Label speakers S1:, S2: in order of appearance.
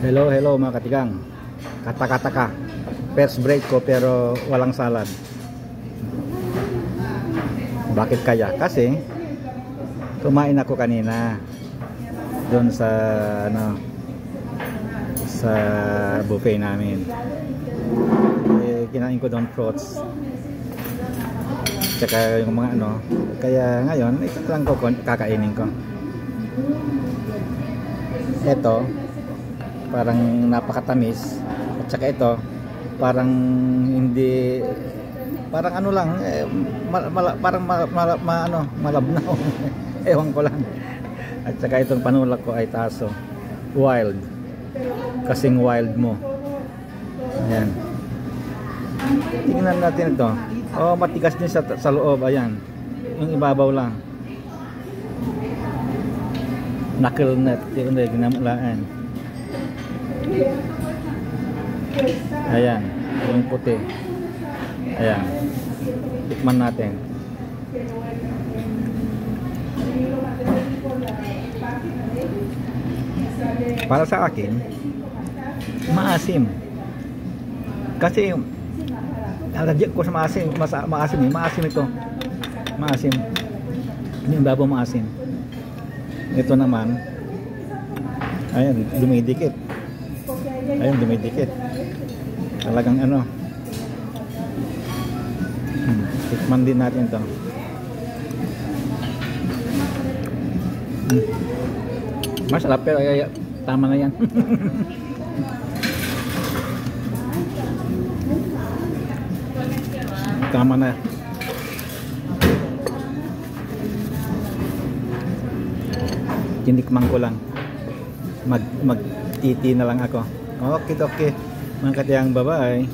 S1: Hello, hello mga katigang. Kataka-taka. First break ko pero walang salad. Bakit kaya? Kasi kumain ako kanina doon sa sa buffet namin. Kinain ko doon fruits. Tsaka yung mga kaya ngayon ito lang ko kakainin ko. Ito parang napakatamis at saka ito parang hindi, parang lang parang malabnaw. Ewan ko lang. At saka itong panulak ko ay taso wild, kasing wild mo. Ayan, tingnan natin ito. Matigas din sa loob. Ayan, yung ibabaw lang knuckle nut yung ginamulaan. Ayan, yung puti. Ayan, tikman natin. Para sa akin maasim, kasi allergic ko sa maasim. Maasim ito. Maasim. Yung babaw maasim. Ito naman, ayan, dumidikit. Ayun, dumidikit. Talagang tikman din natin ito. Masarap pero tama na yan. Tama na. Tinikman ko lang. Magtiti na lang ako. Okay, mga katiyang, bye-bye.